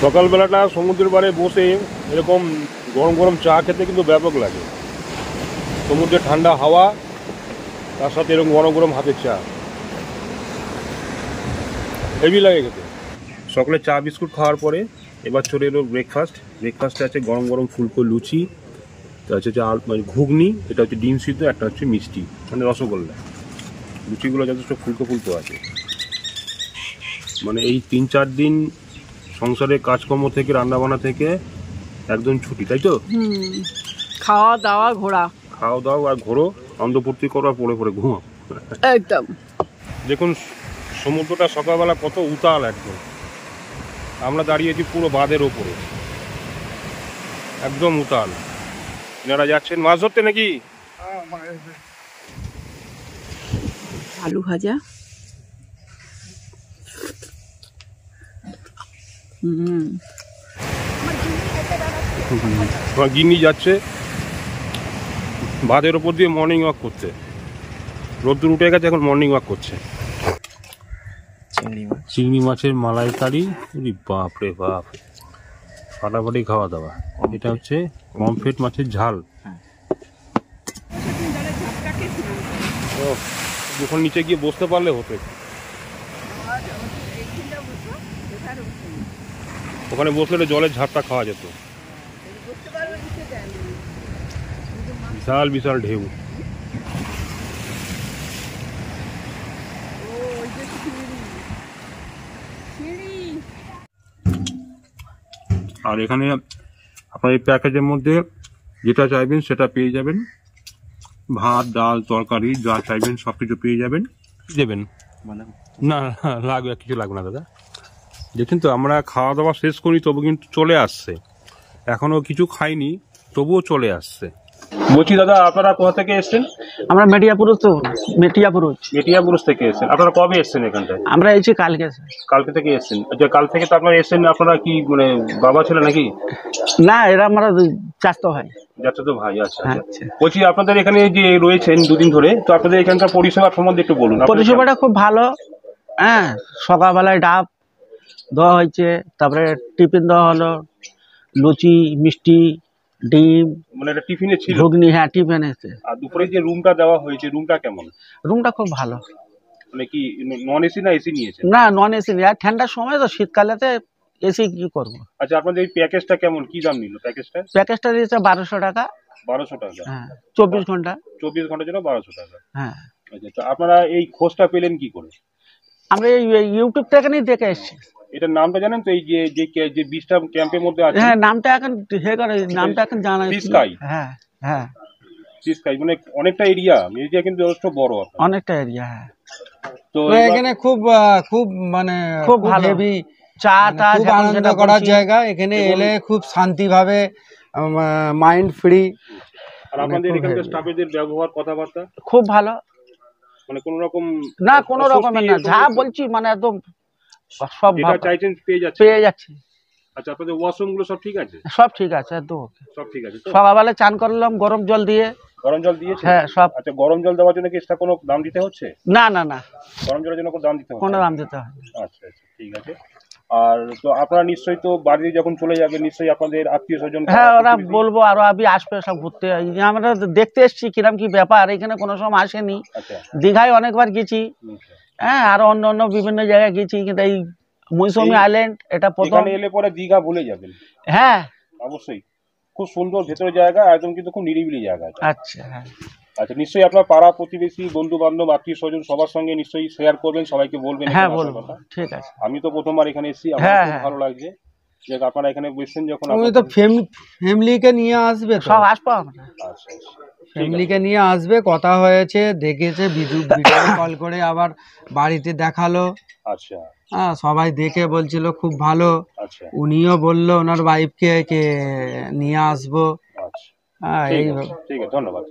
সকালবেলাটা সমুদ্রের পাড়ে বসে এরকম গরম গরম চা খেতে কিন্তু ব্যাপক লাগে। সমুদ্রের ঠান্ডা হাওয়া, তার সাথে এরকম গরম গরম হাতের চা, হেভি লাগে খেতে। সকালে চা বিস্কুট খাওয়ার পরে এবার চলে এলো ব্রেকফাস্টে আছে গরম গরম ফুলকো লুচি, হচ্ছে মানে ঘুগনি, এটা হচ্ছে ডিম সিদ্ধ, একটা হচ্ছে মিষ্টি মানে রসগোল্লা। লুচিগুলো যথেষ্ট ফুলকো ফুলকো আছে। মানে এই 3-4 দিন সংসারের কাজকর্ম থেকে, রান্নাবান্না থেকে একদম ছুটি, তাই তো? খাওয়া দাওয়া ঘোরা, খাওয়া দাওয়া আর ঘোরো, অন্ধপূর্তি করো আর পড়ে পড়ে ঘুমো একদম। দেখুন সমুদ্রটা সকালবেলা কত উতাল একদম। আমরা দাঁড়িয়েছি পুরো বাঁধের ওপরে, একদম উতাল। এনারা যাচ্ছেন মাছ ধরতে নাকি? আলু ভাজা, তোমার গিন্নি যাচ্ছে বাঁধের ওপর দিয়ে মর্নিং ওয়াক করতে। রোদ্দুর উঠে গেছে, এখন মর্নিং ওয়াক করছে। চিংড়ি মাছের মালাইকারি, বাপ রে বাপ, ফাটাফাটি খাওয়া দাওয়া। এটা হচ্ছে পমফ্রেট মাছের ঝাল। যখন নিচে গিয়ে বসতে পারলে হতো, ওখানে বসলে জলের ঝাপটা খাওয়া যেত। বিশাল বিশাল ঢেউ। আর এখানে আপনার এই প্যাকেজের মধ্যে যেটা চাইবেন সেটা পেয়ে যাবেন। ভাত, ডাল, তরকারি যা চাইবেন সব কিছু পেয়ে যাবেন। দেবেন না, লাগবে, কিছু লাগবে না দাদা। দেখুন তো, আমরা খাওয়া দাওয়া শেষ করি তবু কিন্তু চলে আসছে, এখনো কিছু খাইনি তবুও চলে আসছে। বলছি দাদা, আপনারা কোথা থেকে এসছেন? আমরা মেটিয়াপুরুষ থেকে এসছেন। আপনারা কবে এসছেন এখানটায়? আমরা এসেছি কালকে থেকে এসছেন। আচ্ছা, কাল থেকে তো আপনারা এসছেন। আপনারা কি মানে বাবা ছেলে নাকি? না, এরা আমরা চাচাতো ভাই। চাচাতো ভাই, আচ্ছা। বলছি আপনাদের এখানে যে রয়েছেন দুদিন ধরে, তো আপনাদের এখানকার পরিষেবা সম্বন্ধে একটু বলুন। পরিষেবাটা খুব ভালো। হ্যাঁ, সকালবেলায় ডাব দেওয়া হয়েছে, তারপরে টিফিন দেওয়া হলো, লুচি, মিষ্টি, ডিম, মানে এটা টিফিনে ছিল, ঘুগনি। হ্যাঁ, টিফিন এসে। আর দুপুরে যে রুমটা দেওয়া হয়েছে, রুমটা কেমন? রুমটা খুব ভালো। মানে কি নন এসি না এসি নিয়েছে? না, নন এসি। আর ঠান্ডার সময় তো, শীতকালেতে এসি কি করবো। আচ্ছা, আপনাদের এই প্যাকেজটা কেমন, কি দাম নিল প্যাকেজটা? দিয়েছে 1200 টাকা। 1200 টাকা? হ্যাঁ, 24 ঘন্টা। 24 ঘন্টার জন্য 1200 টাকা। হ্যাঁ। আচ্ছা, তো আপনারা এই খোঁজটা পেলেন কি করে? আমরা এই ইউটিউব থেকে দেখে এসেছি। এটার নামটা জানেন তো? এই যে বিচটা ক্যাম্পের মধ্যে আছে। হ্যাঁ, নামটা এখন জানা। Sea sky. হ্যাঁ হ্যাঁ, সি স্কাই মানে অনেকটা এরিয়া কিন্তু যথেষ্ট বড়, অনেকটা এরিয়া। হ্যাঁ, তো এখানে খুব মানে খুব হেভি চা টা, খুব আনন্দ করার জায়গা। এখানে এলে খুব শান্তিভাবে, মাইন্ড ফ্রি। আর আপনাদের এখানকার স্টাফেদের ব্যবহার, কথাবার্তা খুব ভালো। মানে কোনো রকম না, কোনো রকমের না, যা বলছি মানে একদম সব যেটা চাইছেন পেয়ে যাচ্ছে। আচ্ছা, আপনাদের ওয়াশরুম গুলো সব ঠিক আছে? সব ঠিক আছে, একদম সব ঠিক আছে। সকালবেলা চান করলাম গরম জল দিয়ে। গরম জল দিয়েছে? হ্যাঁ, সব। আচ্ছা, গরম জল দেওয়ার জন্য কি এক্সট্রা কোনো দাম দিতে হচ্ছে? না না না, গরম জলের জন্য কোনো দাম দিতে হচ্ছে? কোনো দাম দিতে হয়। আচ্ছা, ঠিক আছে। আর তো আপনারা নিশ্চয়ই তো বাড়ি যখন চলে যাবেন, নিশ্চয়ই আপনাদের আত্মীয় স্বজন? হ্যাঁ, ওরা বলবো আরো আসবে সব ঘুরতে। আমরা দেখতে এসেছি কিরম কি ব্যাপার। এখানে কোনো সময় আসেনি। দীঘায় অনেকবার গেছি। হ্যাঁ, আর অন্য বিভিন্ন জায়গায় গেছি, কিন্তু এই মৌসুমী আইল্যান্ড এটা প্রথম। এলে পরে দীঘা ভুলে যাবেন। হ্যাঁ, অবশ্যই। খুব সুন্দর ভেতরের জায়গা, একদম কিন্তু খুব নিরিবিলি জায়গা। আচ্ছা, হ্যাঁ। আচ্ছা, নিশ্চয়ই আপনার পাড়া প্রতিবেশী, বন্ধু বান্ধব, আত্মীয় স্বজন সবার সঙ্গে নিশ্চয়ই শেয়ার করবেন, সবাইকে বলবেন। হ্যাঁ, বলবো। ঠিক আছে। আমি তো প্রথমবার এখানে এসেছি, আমার খুব ভালো লাগছে যে আপনারা এখানে বসেছেন। যখন তুমি তো ফ্যামিলিকে নিয়ে আসবে, সব আসবো আমরা। আচ্ছা, ফ্যামিলিকে নিয়ে আসবে, কথা হয়েছে, দেখেছে, ভিডিও কল করে আবার বাড়িতে দেখালো। আচ্ছা। হ্যাঁ, সবাই দেখে বলছিল খুব ভালো। আচ্ছা। উনিও বললো ওনার ওয়াইফকে নিয়ে আসবো। আচ্ছা, হ্যাঁ, এইভাবে। ঠিক আছে, ধন্যবাদ।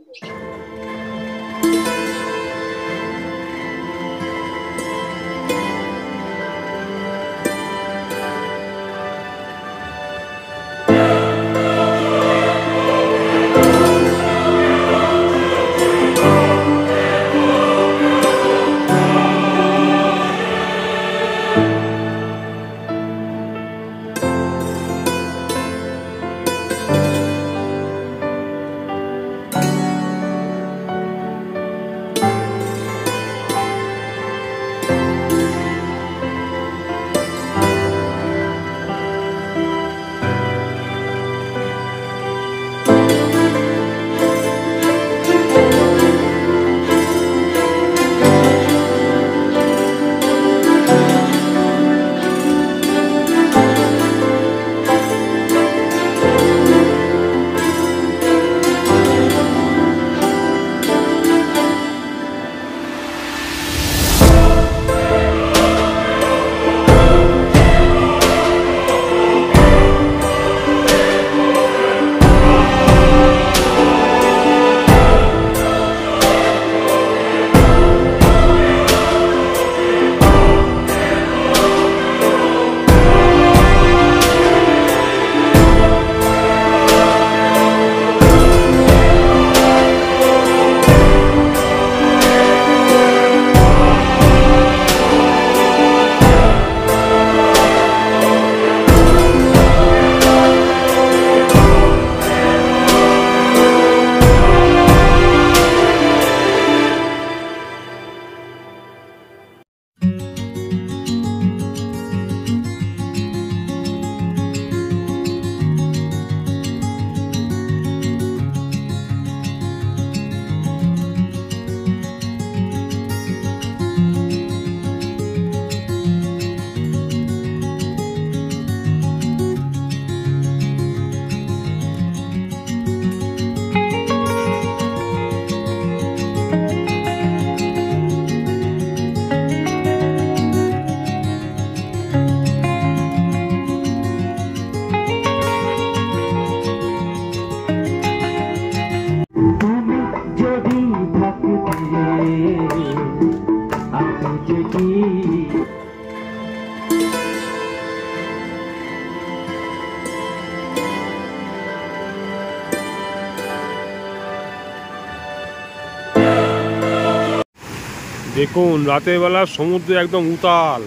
দেখুন রাতের বেলা সমুদ্র একদম উতাল।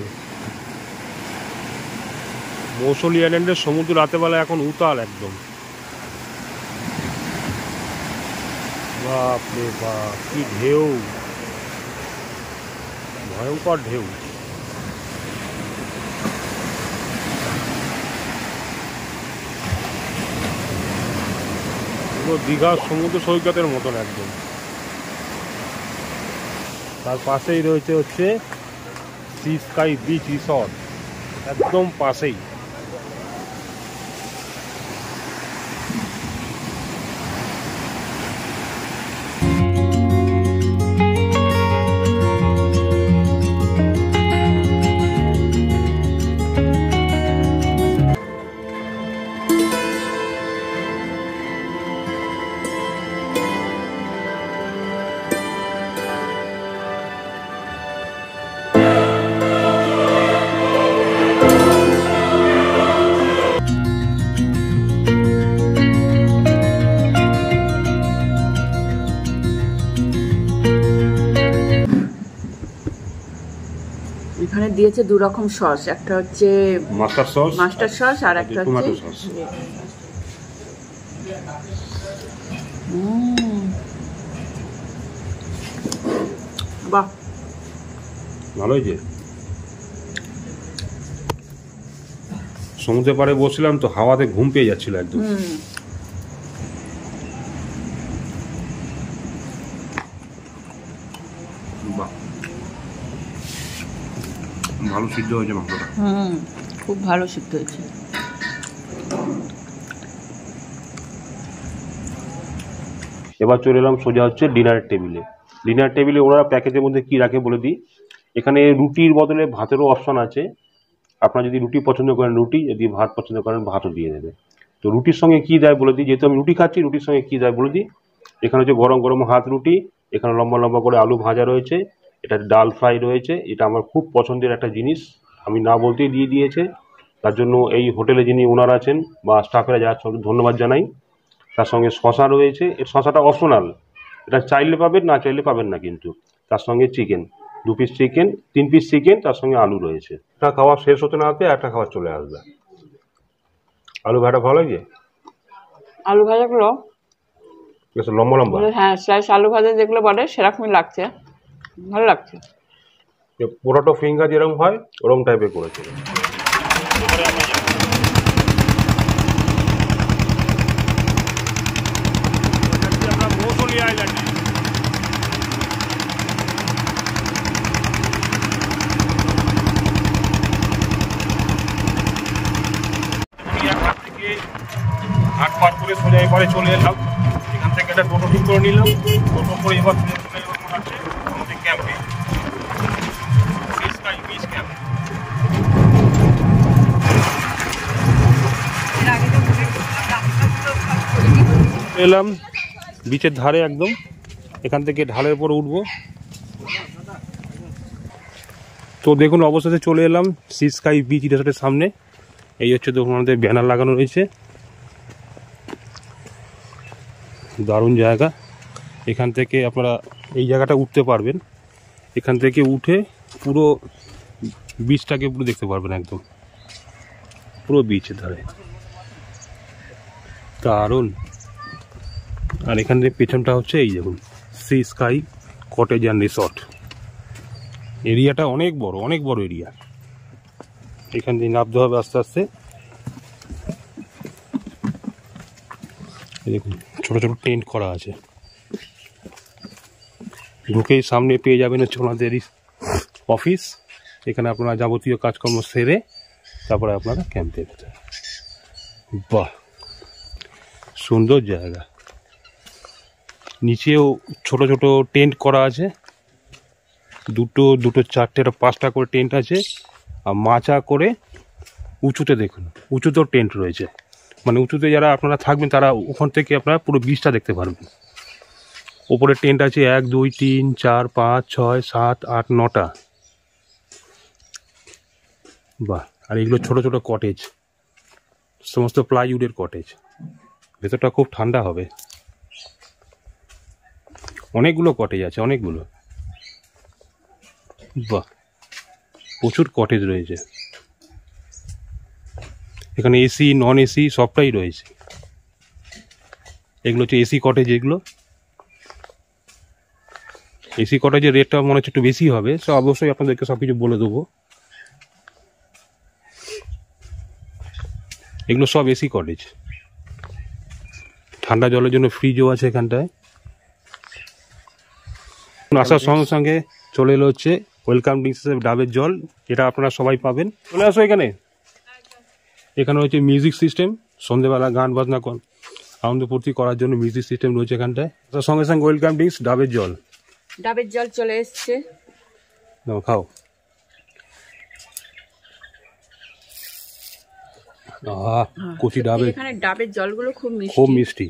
মৌসুলি আইল্যান্ডের সমুদ্র রাতের বেলা এখন উতাল একদম। বাপ রে বাপ, কি ঢেউ, ভয়ঙ্কর ঢেউ। পুরো দীঘার সমুদ্র সৈকতের মতন একদম। তার পাশেই রয়েছে হচ্ছে সি স্কাই বিচ রিসর্ট, একদম পাশেই। এখানে দিয়েছে দু রকম সস, একটা হচ্ছে মাস্টার সস আর একটা হচ্ছে বাহ, ভালো হয়েছে। সমুদ্রের পাড়ে বসছিলাম তো, হাওয়াতে ঘুম পেয়ে যাচ্ছিল একদম। বাহ, ভালো সিদ্ধ হয়েছে মাংসটা। খুব ভালো সিদ্ধ হয়েছে। এবার চলে এলাম সোজা হচ্ছে ডিনারের টেবিলে। ডিনার টেবিলে ওনারা প্যাকেজের মধ্যে কি রাখে বলে দিই। এখানে রুটির বদলে ভাতেরও অপশন আছে। আপনারা যদি রুটি পছন্দ করেন রুটি, যদি ভাত পছন্দ করেন ভাতও দিয়ে দেবে। তো রুটির সঙ্গে কি দেয় বলে দিই, যেহেতু আমি রুটি খাচ্ছি রুটির সঙ্গে কি দেয় বলে দিই। এখানে হচ্ছে গরম গরম হাত রুটি, এখানে লম্বা লম্বা করে আলু ভাজা রয়েছে, এটা ডাল ফ্রাই রয়েছে। এটা আমার খুব পছন্দের একটা জিনিস, আমি না বলতেই দিয়ে দিয়েছে। তার জন্য এই হোটেলে যিনি ওনার আছেন বা স্টাফেরা যারা ধন্যবাদ জানাই। তার সঙ্গে শশা রয়েছে, এর শশাটা অপশনাল, এটা চাইলে পাবেন না চাইলে পাবেন না। কিন্তু তার সঙ্গে chicken, 2 piece chicken, 3 piece chicken, তার সঙ্গে আলু রয়েছে। একটা খাওয়া শেষ হতে না হতে একটা খাবার চলে আসবে। আলু ভাজা ভালো লাগে, আলু ভাজাগুলো বেশ লম্বা লম্বা। হ্যাঁ, স্লাইস আলু ভাজা যেগুলো বলে সেরকমই লাগছে, ভালো লাগছে। পোটাটো ফিঙ্গার যেরকম হয় ওরকম টাইপের করেছে। ঘাট পার করে সোজা এবারে চলে এলাম। এখান থেকে একটা টোটো ঠিক করে নিলাম, টোটো করে এবার আমাদের ক্যাম্পে, বিচ ক্যাম্প। এলাম বিচের ধারে একদম, এখান থেকে ঢালের উপর উঠবো। তো দেখুন অবশেষে চলে এলাম সি স্কাই বিচ রিসর্টের সামনে। এই হচ্ছে দেখুন আমাদের ব্যানার লাগানো রয়েছে, দারুণ জায়গা। এখান থেকে আপনারা এই জায়গাটা উঠতে পারবেন, এখান থেকে উঠে পুরো বিচটাকে পুরো দেখতে পারবেন একদম, পুরো বিচের ধারে, দারুণ। আর এখান থেকে পেছনটা হচ্ছে এই দেখুন sea sky cottage and resort. এরিয়াটা অনেক বড় এরিয়া। এখান দিয়ে নামতে হবে আস্তে আস্তে। দেখুন ছোট ছোট টেন্ট করা আছে। ঢুকেই সামনে পেয়ে যাবেন হচ্ছে ওনাদের অফিস। এখানে আপনারা যাবতীয় কাজকর্ম সেরে তারপরে আপনারা ক্যাম্পে যেতে। বাহ, সুন্দর জায়গা। নিচেও ছোট ছোট টেন্ট করা আছে, দুটো 4টে 5টা করে টেন্ট আছে। আর মাচা করে উঁচুতে দেখুন, উঁচুতেও টেন্ট রয়েছে। মানে উঁচুতে যারা আপনারা থাকবেন তারা ওখান থেকে আপনারা পুরো বিচটা দেখতে পারবেন। ওপরে টেন্ট আছে 1 2 3 4 5 6 7 8 9টা। বাহ, আর এগুলো ছোট ছোট কটেজ, সমস্ত প্লাইউডের কটেজ। ভেতরটা খুব ঠান্ডা হবে। অনেকগুলো কটেজ আছে, অনেকগুলো। বাহ, প্রচুর কটেজ রয়েছে এখানে। এসি, নন এসি সবটাই রয়েছে। এগুলো হচ্ছে এসি কটেজ। এগুলো এসি কটেজের রেটটা মনে হচ্ছে একটু বেশি হবে, সো অবশ্যই আপনাদেরকে সব কিছু বলে দেবো। এগুলো সব এসি কটেজ। ঠান্ডা জলের জন্য ফ্রিজও আছে এখানটায়। আসার সঙ্গে সঙ্গে চলে এলো হচ্ছে ওয়েলকাম ড্রিঙ্কস হিসেবে ডাবের জল, যেটা আপনারা সবাই পাবেন। চলে আসো এখানে। এখানে হচ্ছে মিউজিক সিস্টেম, সন্ধ্যেবেলা গান বাজনা আনন্দ ফুর্তি করার জন্য মিউজিক সিস্টেম রয়েছে এখানটায়। তার সঙ্গে সঙ্গে ওয়েলকাম ড্রিঙ্কস ডাবের জল। ডাবের জল চলে এসছে, নাও খাও। কচি ডাবের, এখানে ডাবের জলগুলো খুব মিষ্টি, খুব মিষ্টি।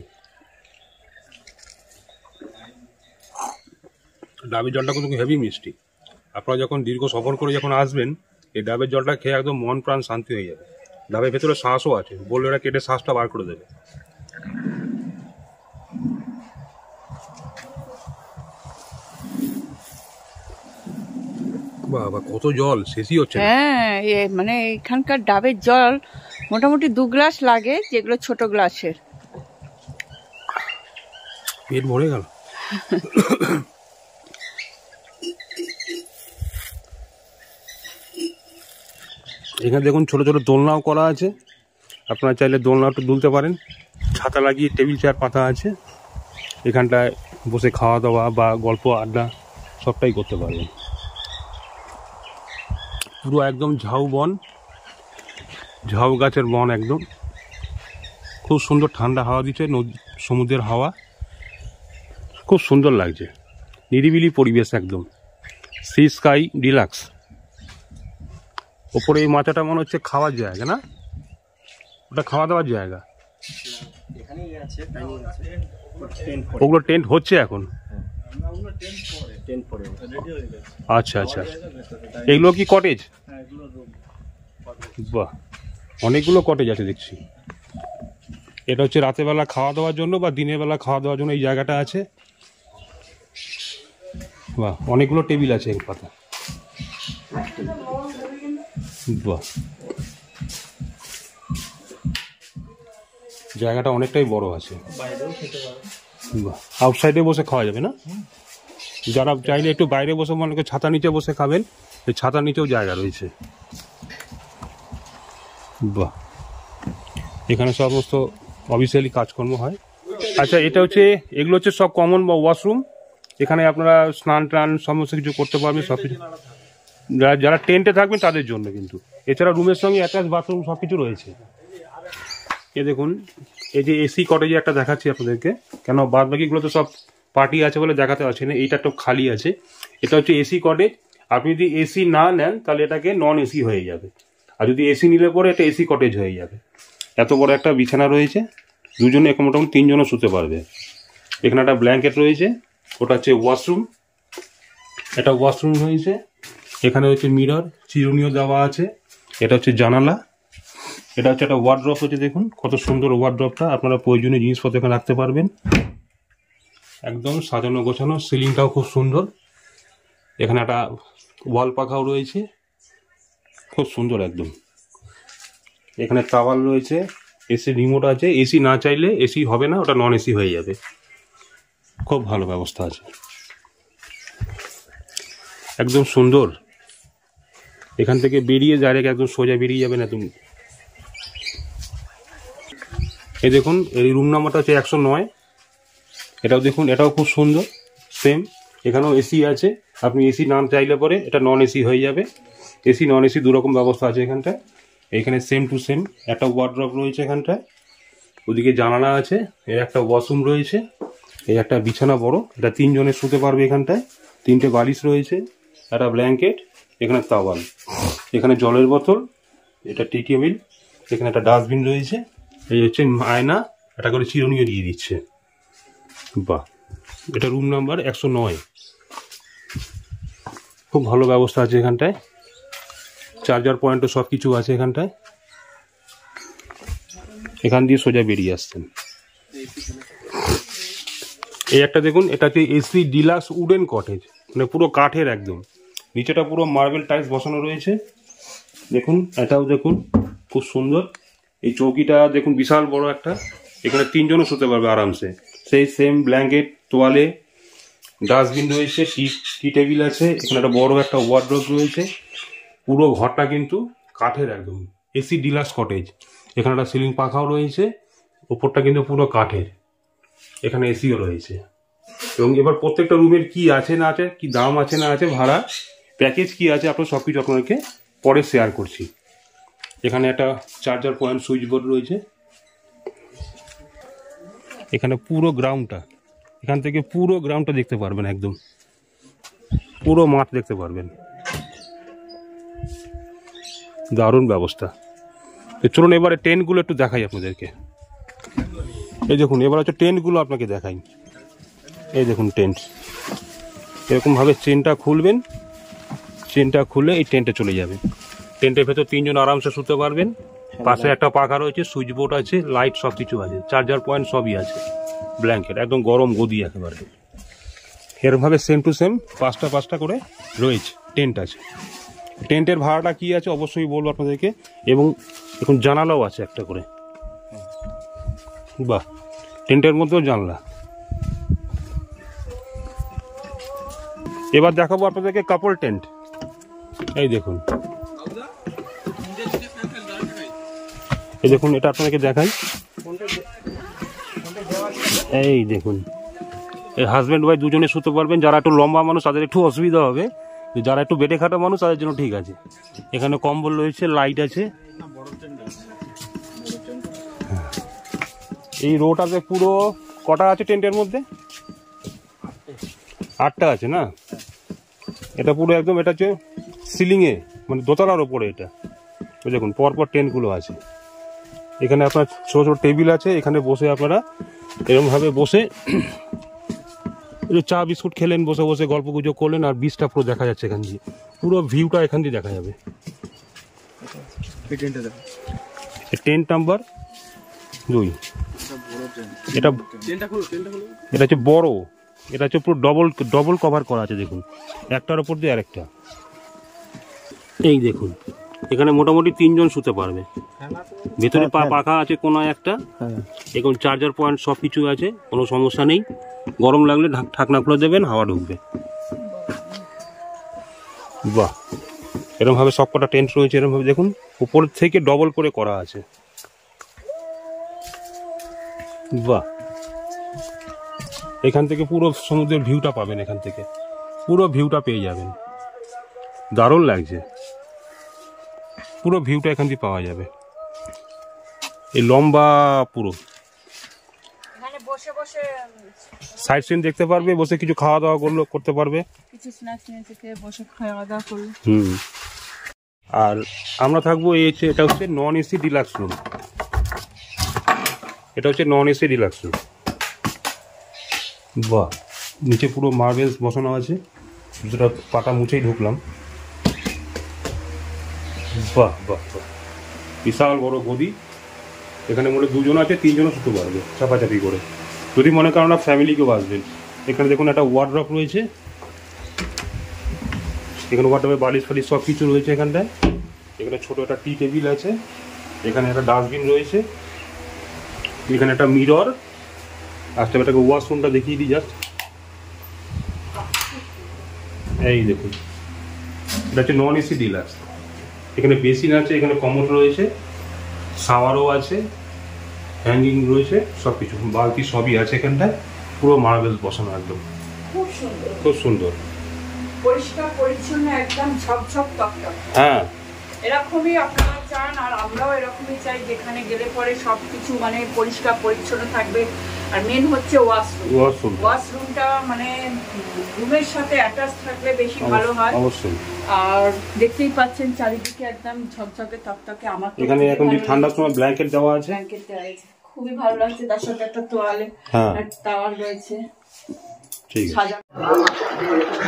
ডাবের জলটা কিন্তু হেভি মিষ্টি। আপনারা যখন দীর্ঘ সফর করে যখন আসবেন, এই ডাবের জলটা খেয়ে একদম মন প্রাণ শান্তি হয়ে যাবে। ডাবের ভেতরে শ্বাসও আছে, বললে ওরা কেটে শ্বাসটা বার করে দেবে। বাবা, কত জল, শেষই হচ্ছে না। হ্যাঁ, মানে এখানকার ডাবের জল মোটামুটি 2 গ্লাস লাগে, যেগুলো ছোট গ্লাসের। পেট ভরে গেল। এখানে দেখুন ছোট ছোট দোলনাও করা আছে, আপনারা চাইলে দোলনাও একটু দুলতে পারেন। ছাতা লাগিয়ে টেবিল চেয়ার পাতা আছে, এখানটায় বসে খাওয়া দাওয়া বা গল্প আড্ডা সবটাই করতে পারবেন। পুরো একদম ঝাউ বন, ঝাউ গাছের বন একদম। খুব সুন্দর ঠান্ডা হাওয়া দিচ্ছে, সমুদ্রের হাওয়া, খুব সুন্দর লাগছে। নিরিবিলি পরিবেশ একদম। Sea sky deluxe. ওপরে এই মাচাটা মনে হচ্ছে খাওয়ার জায়গা না, ওটা খাওয়া দাওয়ার জায়গা। ওগুলো টেন্ট হচ্ছে এখন। আচ্ছা আচ্ছা, এগুলো কি কটেজ? বাহ, অনেকগুলো কটেজ আছে দেখছি। এটা হচ্ছে রাতের বেলা খাওয়া দাওয়ার জন্য বা দিনের বেলা খাওয়া দাওয়ার জন্য এই জায়গাটা আছে। বাহ, অনেকগুলো টেবিল আছে এই পাতা। বাহ, জায়গাটা অনেকটাই বড় আছে। বাহ, আউটসাইডে বসে খাওয়া যাবে না? যারা চাইলে একটু বাইরে বসে, মনে করে ছাতা নিচে বসে খাবেন, এই ছাতার নিচেও জায়গা রয়েছে। বাহ, এখানে সমস্ত অফিসিয়ালি কাজকর্ম হয়। আচ্ছা, এটা হচ্ছে, এগুলো হচ্ছে সব কমন বা ওয়াশরুম। এখানে আপনারা স্নান টান সমস্ত কিছু করতে পারবেন, সব কিছু। যারা টেন্টে থাকবেন তাদের জন্য কিন্তু। এছাড়া রুমের সঙ্গে অ্যাটাচ বাথরুম সব কিছু রয়েছে। এ দেখুন, এই যে এসি কটেজে একটা দেখাচ্ছি আপনাদেরকে, কেন বাদ বাকিগুলো তো সব পার্টি আছে বলে দেখাতে পারছি না। এইটা একটু খালি আছে। এটা হচ্ছে এসি কটেজ। আপনি যদি এসি না নেন তাহলে এটাকে নন এসি হয়ে যাবে, আর যদি এসি নিলে পরে এটা এসি কটেজ হয়ে যাবে। এত বড় একটা বিছানা রয়েছে, দুজনে এখন মোটামুটি 3 জনও শুতে পারবে। এখানে একটা ব্ল্যাঙ্কেট রয়েছে, ওটা হচ্ছে ওয়াশরুম। এটা ওয়াশরুম রয়েছে। এখানে হচ্ছে মিরর, চিরুনিও দেওয়া আছে। এটা হচ্ছে জানালা। এটা হচ্ছে একটা ওয়ার্ড্রপ হচ্ছে, দেখুন কত সুন্দর ওয়ার্ড্রপটা। আপনারা প্রয়োজনীয় জিনিসপত্র এখানে রাখতে পারবেন। একদম সাজানো গোছানো, সিলিংটাও খুব সুন্দর। এখানে একটা ওয়াল পাখাও রয়েছে, খুব সুন্দর একদম। এখানে তাওয়াল রয়েছে, এসি রিমোট আছে। এসি না চাইলে এসি হবে না, ওটা নন এসি হয়ে যাবে। খুব ভালো ব্যবস্থা আছে, একদম সুন্দর। এখান থেকে বেরিয়ে ডাইরেক্ট একদম সোজা বেরিয়ে যাবেন একদম। এই দেখুন, এই রুম নাম্বারটা হচ্ছে 109। এটাও দেখুন, এটাও খুব সুন্দর, সেম। এখানেও এসি আছে। আপনি এসি না চাইলে পরে এটা নন এসি হয়ে যাবে। এসি নন এসি দুরকম ব্যবস্থা আছে এখানটায়। এখানে সেম টু সেম একটা ওয়ার্ড্রপ রয়েছে এখানটায়। ওদিকে জানালা আছে। এর একটা ওয়াশরুম রয়েছে। এই একটা বিছানা বড়, এটা 3 জনের শুতে পারবে এখানটায়। 3টে বালিশ রয়েছে, একটা ব্ল্যাঙ্কেট, এখানে তাওয়াল, এখানে জলের বোতল, এটা টি টেবিল, এখানে একটা ডাস্টবিন রয়েছে। এই হচ্ছে আয়না, একটা করে চিরুনিও দিয়ে দিচ্ছে। বাহ, এটা রুম নাম্বার 109। খুব ভালো ব্যবস্থা আছে এখানটায়। চার্জার পয়েন্টও সব কিছু আছে এখানটায়। এখান দিয়ে সোজা বেরিয়ে আসছেন। এই একটা দেখুন, এটা হচ্ছে এসি ডিলাক্স উডেন কটেজ, মানে পুরো কাঠের একদম, নিচেটা পুরো মার্বেল টাইলস বসানো রয়েছে। দেখুন এটাও দেখুন খুব সুন্দর। এই চৌকিটা দেখুন বিশাল বড় একটা, এখানে 3 জনও শুতে পারবে আরামসে। সেই সেম ব্ল্যাঙ্কেট, তোয়ালে, ডাস্টবিন রয়েছে, টি টেবিল আছে, এখানে একটা বড় একটা ওয়ার্ডরোব রয়েছে। পুরো ঘরটা কিন্তু কাঠের একদম, এসি ডিলাক্স কটেজ। এখানে একটা সিলিং পাখাও রয়েছে, উপরটা কিন্তু পুরো কাঠের, এখানে এসিও রয়েছে। এবং এবার প্রত্যেকটা রুমের কি আছে না আছে, কি দাম আছে না আছে, ভাড়া প্যাকেজ কি আছে, আপনার সব কিছু আপনাকে পরে শেয়ার করছি। এখানে একটা চার্জার পয়েন্ট, সুইচ বোর্ড রয়েছে। এখানে পুরো গ্রাউন্ডটা, এখান থেকে পুরো গ্রাউন্ডটা দেখতে পারবেন, একদম পুরো মাঠ দেখতে পারবেন। দারুণ ব্যবস্থা। চলুন এবারে টেন্টগুলো একটু দেখাই আপনাদেরকে। এই দেখুন, এবার হচ্ছে টেন্টগুলো আপনাকে দেখাই। এই দেখুন টেন্ট, এরকমভাবে চেনটা খুলবেন, চেনটা খুলে এই টেন্টে চলে যাবে। টেন্টের ভেতর 3 জন আরামসে শুতে পারবেন। পাশে একটা পাখা রয়েছে, সুইচ বোর্ড আছে, লাইট সব কিছু আছে, চার্জার পয়েন্ট সবই আছে, ব্ল্যাঙ্কেট একদম গরম গদি একেবারে। এরভাবে সেম টু সেম 5টা করে রয়েছে, টেন্ট আছে। টেন্টের ভাড়াটা কি আছে অবশ্যই বলবো আপনাদেরকে। এবং এখন জানালাও আছে একটা করে, বাহ, টেন্টের মধ্যেও জানলা। এবার দেখাবো আপনাদেরকে কাপল টেন্ট। এই দেখুন, এই দেখুন, এটা আপনাদেরকে দেখাই। এই দেখুন, এই হাজব্যান্ড ওয়াইফ দুজনে শুতে পারবেন। যারা একটু লম্বা মানুষ তাদের একটু অসুবিধা হবে, যারা একটু বেটে খাটা মানুষ তাদের জন্য ঠিক আছে। এখানে কম্বল রয়েছে, লাইট আছে। এই রোটাতে পুরো কটা আছে টেন্টের মধ্যে? 8টা আছে না? এটা পুরো একদম, এটা হচ্ছে সিলিংয়ে, মানে দোতলার ওপরে এটা। ওই দেখুন পরপর টেন্টগুলো আছে। এখানে আপনার ছোট ছোট টেবিল আছে, এখানে বসে আপনারা এরকমভাবে বসে একটু চা বিস্কুট খেলেন, বসে বসে গল্প গুজব করলেন, আর বীজটা পুরো দেখা যাচ্ছে এখান দিয়ে, পুরো ভিউটা এখান দিয়ে দেখা যাবে। Tent number 2। এটা হচ্ছে বড়, এটা হচ্ছে পুরো ডবল কভার করা আছে। দেখুন একটার ওপর দিয়ে আরেকটা। এই দেখুন, এখানে মোটামুটি 3 জন শুতে পারবে। ভেতরে পাখা আছে কোনায় একটা, এখন চার্জার পয়েন্ট সব কিছু আছে, কোনো সমস্যা নেই। গরম লাগলে ঢাকনা খুলে দেবেন, হাওয়া ঢুকবে। বাহ, এরকমভাবে সব কটা টেন্ট রয়েছে। এরকমভাবে দেখুন উপর থেকে ডবল করে করা আছে। বাহ, এখান থেকে পুরো সমুদ্রের ভিউটা পাবেন, এখান থেকে পুরো ভিউটা পেয়ে যাবেন। দারুণ লাগছে, পুরো ভিউটা এখান দিয়ে পাওয়া যাবে। এই লম্বা পুরো বসে বসে সাইড সিন দেখতে পারবে, বসে কিছু খাওয়া দাওয়া করতে পারবে, কিছু স্ন্যাক্স নিয়ে বসে খাওয়া দাওয়া করলে। আর আমরা থাকবো এটা হচ্ছে নন এসি ডিলাক্স রুম। এটা হচ্ছে নন এসি ডিলাক্স রুম। বাহ, নিচে পুরো মার্বেলস বসানো আছে, দুটা পাটা মুছেই ঢুকলাম। বাহ বাহ বাহ, বিশাল বড় গদি। এখানে মনে 2 জন আছে, 3 জনও শুতে পারবে চাপাচাপি করে, যদি মনে করেন আপনার ফ্যামিলিকেও আসবেন। এখানে দেখুন একটা ওয়ার্ডরোব রয়েছে, এখানে ওয়ার্ডরোবে বালিশ ফালিশ সব কিছু রয়েছে এখানটায়। এখানে ছোট একটা টি টেবিল আছে, এখানে একটা ডাস্টবিন রয়েছে, এখানে একটা মিরর। আজকে এটাকে ওয়াশরুমটা দেখিয়ে দিই জাস্ট। এই দেখুন, এটা হচ্ছে নন এসি ডিলাক্স। এখানে বেসিন আছে, এখানে কমোড রয়েছে, শাওয়ারও আছে, হ্যাঙ্গিং রয়েছে, সব কিছু বালতি সবই আছে এখানটায়। পুরো মার্বেলস বসানো একদম খুব সুন্দর, খুব সুন্দর, পরিষ্কার পরিচ্ছন্ন, একদম ঝকঝক তকতক। হ্যাঁ, এরকমই আপনারা চান, আর আমরাও এরকমই চাই, যেখানে গেলে পরে সবকিছু মানে পরিষ্কার পরিচ্ছন্ন থাকবে। আর মেন হচ্ছে ওয়াশরুমটা মানে রুমের সাথে অ্যাটাচ থাকলে বেশি ভালো হয় অবশ্যই। আর দেখতেই পাচ্ছেন চারিদিকে একদম ঝকঝকে তকতকে। আমার এখানে এখন ঠান্ডার সময় ব্ল্যাঙ্কেট দেওয়া আছে, ব্ল্যাঙ্কেট দেওয়া আছে, খুবই ভালো লাগছে। তার সাথে একটা তোয়ালে, টাওয়াল রয়েছে। ঠিক আছে।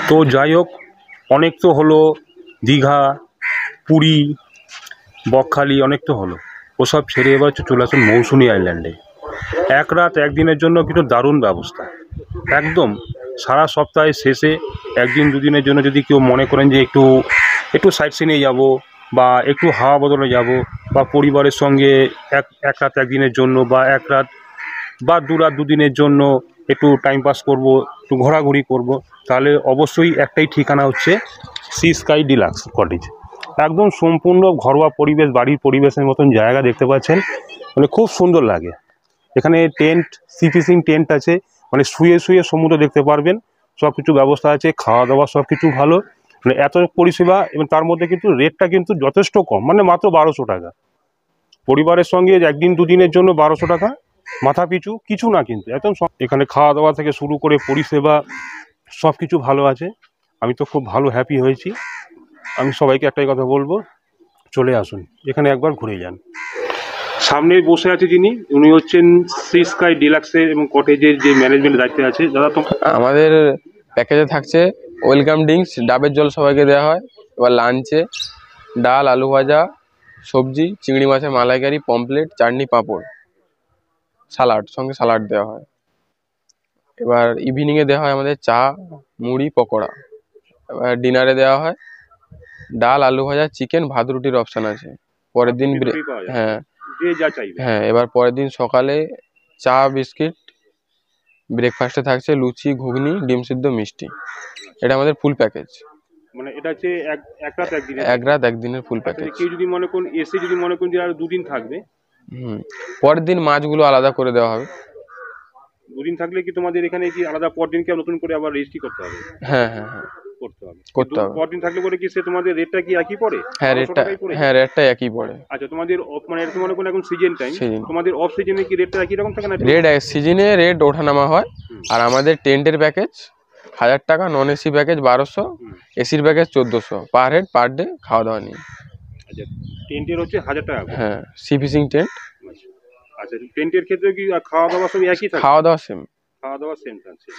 তো যাই হোক, অনেক তো হলো দীঘা, পুরী, বকখালি অনেক তো হলো, ওসব ছেড়ে এবার চলে আসুন মৌসুনি আইল্যান্ডে। এক রাত একদিনের জন্য কিন্তু দারুণ ব্যবস্থা, একদম সারা সপ্তাহের শেষে একদিন দুদিনের জন্য যদি কেউ মনে করেন যে একটু সাইট সিনে যাব বা একটু হাওয়া বদলে যাব বা পরিবারের সঙ্গে এক রাত একদিনের জন্য বা এক রাত বা দু রাত দুদিনের জন্য একটু টাইম পাস করব, একটু ঘোরাঘুরি করব, তাহলে অবশ্যই একটাই ঠিকানা হচ্ছে সি স্কাই ডিলাক্স কটেজ। একদম সম্পূর্ণ ঘরোয়া পরিবেশ, বাড়ির পরিবেশের মতন জায়গা দেখতে পাচ্ছেন, মানে খুব সুন্দর লাগে। এখানে টেন্ট, সি ফিশিং টেন্ট আছে, মানে শুয়ে শুয়ে সমুদ্র দেখতে পারবেন, সব কিছু ব্যবস্থা আছে, খাওয়া দাওয়া সব কিছু ভালো, মানে এত পরিষেবা। এবং তার মধ্যে কিন্তু রেটটা কিন্তু যথেষ্ট কম, মানে মাত্র 1200 টাকা। পরিবারের সঙ্গে একদিন দুদিনের জন্য 1200 টাকা মাথা পিছু, কিছু না কিন্তু একদম। এখানে খাওয়া দাওয়া থেকে শুরু করে পরিষেবা সব কিছু ভালো আছে। আমি তো খুব ভালো হ্যাপি হয়েছি। আমি সবাইকে একটাই কথা বলবো, চলে আসুন এখানে একবার ঘুরে যান। সামনে বসে আছে যিনি, উনি হচ্ছেন সি স্কাই ডিলাক্সের এবং কটেজের যে ম্যানেজমেন্ট দায়িত্বে আছে। দাদা তো আমাদের প্যাকেজে থাকছে ওয়েলকাম ড্রিঙ্কস, ডাবের জল সবাইকে দেওয়া হয়। এবার লাঞ্চে ডাল, আলু ভাজা, সবজি, চিংড়ি মাছের মালাইকারি, পমপ্লেট, চাটনি, পাঁপড়, সালাড, সঙ্গে সালাড দেওয়া হয়। এবার ইভিনিংয়ে দেওয়া হয় আমাদের চা, মুড়ি, পকোড়া। এবার ডিনারে দেওয়া হয় ডাল, আলু ভাজা, চিকেন, ভাত, রুটির অপশান আছে। পরের দিন হ্যাঁ হ্যাঁ এবার পরের দিন সকালে চা, বিস্কিট, ব্রেকফাস্টে থাকছে লুচি, ঘুগনি, ডিম সিদ্ধ, মিষ্টি। এটা আমাদের ফুল প্যাকেজ, মানে এটা হচ্ছে এক রাত একদিনের, এক রাত একদিনের ফুল প্যাকেজ। কেউ যদি মনে করুন এসে যদি মনে করুন যে আর দুদিন থাকবে, পরের দিন মাছগুলো আলাদা করে দেওয়া হবে। দুদিন থাকলে কি তোমাদের এখানে কি আলাদা পরদিন কি নতুন করে আবার রেজিস্ট্রি করতে হবে? হ্যাঁ হ্যাঁ হ্যাঁ করতে হবে। পরদিন থাকলে পরে কি সে তোমাদের রেটটা কি একই পড়ে? হ্যাঁ রেটটা একই পড়ে। আচ্ছা, তোমাদের মানে এটা মনে করুন এখন সিজন টাইম, তোমাদের অফ সিজনে কি রেটটা একই রকম থাকে না? রেট সিজনে রেট ওঠানামা হয়। আর আমাদের টেন্টের প্যাকেজ 1000 টাকা, নন এসি প্যাকেজ 1200, এসির package 1400 per head per day, খাওয়া দাওয়া নিয়ে। আচ্ছা, টেন্টের হচ্ছে 1000 টাকা। হ্যাঁ, সি ফিশিং টেন্ট। আচ্ছা, টেন্টের ক্ষেত্রে কি খাওয়া দাওয়া সব একই থাকে? খাওয়া দাওয়া সেম। খাওয়া দাওয়া সেম থাকছে।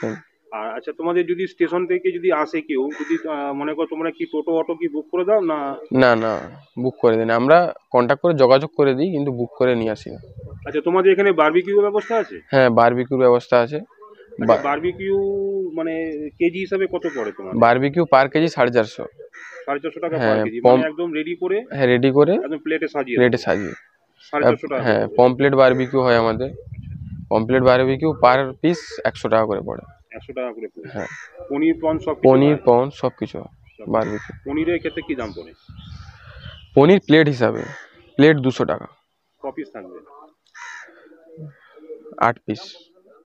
আর আচ্ছা, তোমাদের যদি স্টেশন থেকে যদি আসে কেউ, যদি মনে করো তোমরা কি টোটো অটো কি বুক করে দাও না? না না, বুক করে দিই না, আমরা কন্ট্যাক্ট করে যোগাযোগ করে দিই, কিন্তু বুক করে নিয়ে আসি না। আচ্ছা, তোমাদের এখানে বারবিকিউ ব্যবস্থা আছে? হ্যাঁ, বারবিকিউর ব্যবস্থা আছে। বারবিকিউ মানে কেজি হিসাবে কত পড়ে তোমার? বারবিকিউ পার কেজি 450। 450 টাকা পার কেজি, মানে একদম রেডি করে? হ্যাঁ, রেডি করে একদম প্লেটে সাজিয়ে। 450 টাকা। হ্যাঁ, পমপ্লেট বারবিকিউ হয় আমাদের। পমপ্লেট বারবিকিউ পার পিস 100 টাকা করে পড়ে। 100 টাকা করে পড়ে। হ্যাঁ, পনির প্রন সব সবকিছু বারবিকিউ। পনিরের ক্ষেত্রে কি দাম পড়ে? পনির প্লেট হিসাবে, প্লেট 200 টাকা। ক পিস থাকবে? 8 পিস।